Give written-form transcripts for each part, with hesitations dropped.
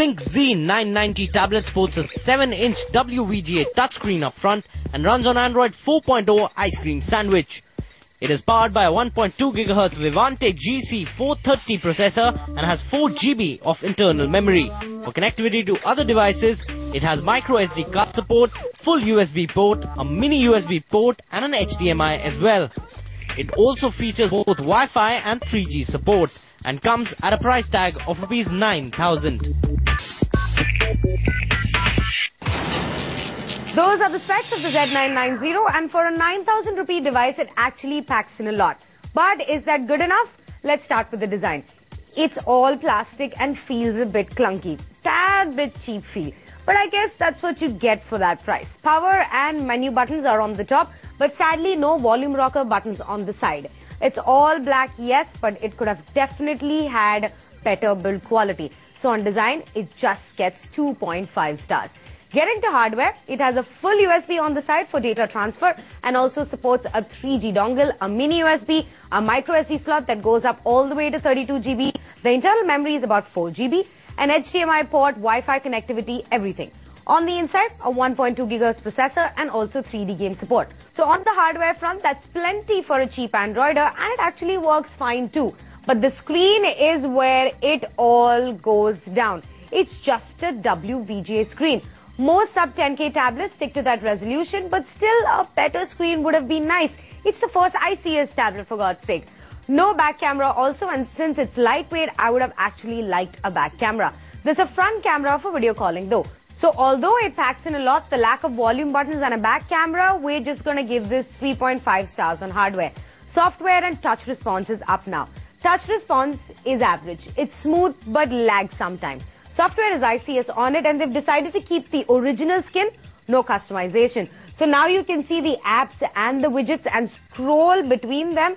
Zinc Z990 tablet sports a 7-inch WVGA touchscreen up front and runs on Android 4.0 Ice Cream Sandwich. It is powered by a 1.2 GHz Vivante GC430 processor and has 4 GB of internal memory. For connectivity to other devices, it has micro SD card support, full USB port, a mini USB port and an HDMI as well. It also features both Wi-Fi and 3G support and comes at a price tag of Rs 9,000. Those are the specs of the Z990, and for a 9,000 rupee device, it actually packs in a lot. But is that good enough? Let's start with the design. It's all plastic and feels a bit clunky. Tad bit cheap feel. But I guess that's what you get for that price. Power and menu buttons are on the top, but sadly no volume rocker buttons on the side. It's all black, yes, but it could have definitely had better build quality. So on design, it just gets 2.5 stars. Getting to hardware, it has a full USB on the side for data transfer and also supports a 3G dongle, a mini USB, a micro SD slot that goes up all the way to 32 GB. The internal memory is about 4 GB, an HDMI port, Wi-Fi connectivity, everything. On the inside, a 1.2 GHz processor and also 3D game support. So on the hardware front, that's plenty for a cheap Androider, and it actually works fine too. But the screen is where it all goes down. It's just a WVGA screen. Most sub 10K tablets stick to that resolution, but still a better screen would have been nice. It's the first ICS tablet, for God's sake. No back camera also, and since it's lightweight, I would have actually liked a back camera. There's a front camera for video calling though. So although it packs in a lot, the lack of volume buttons and a back camera, we're just going to give this 3.5 stars on hardware. Software and touch response is up now. Touch response is average. It's smooth but lags sometimes. Software is ICS on it, and they've decided to keep the original skin, no customization. So now you can see the apps and the widgets and scroll between them.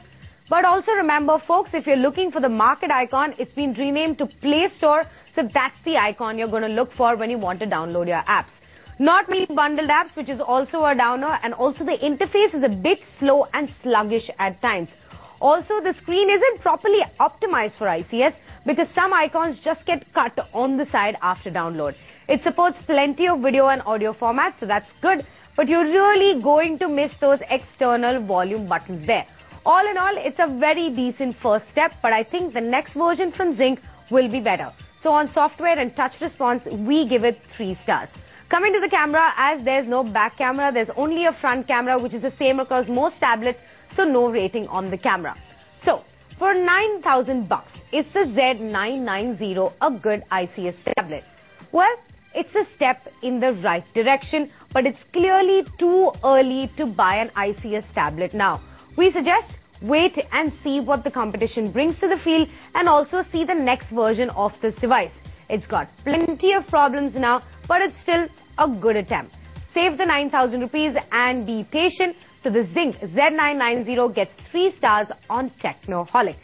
But also remember, folks, if you're looking for the market icon, it's been renamed to Play Store. So that's the icon you're going to look for when you want to download your apps. Not many bundled apps, which is also a downer, and also the interface is a bit slow and sluggish at times. Also, the screen isn't properly optimized for ICS because some icons just get cut on the side after download. It supports plenty of video and audio formats, so that's good, but you're really going to miss those external volume buttons there. All in all, it's a very decent first step, but I think the next version from Zinc will be better. So on software and touch response, we give it 3 stars. Coming to the camera, as there's no back camera, there's only a front camera, which is the same across most tablets, so no rating on the camera. So, for 9,000 bucks, is the Z990 a good ICS tablet? Well, it's a step in the right direction, but it's clearly too early to buy an ICS tablet now. We suggest wait and see what the competition brings to the field and also see the next version of this device. It's got plenty of problems now, but it's still a good attempt. Save the 9,000 rupees and be patient. So the Zinc Z990 gets 3 stars on Technoholic.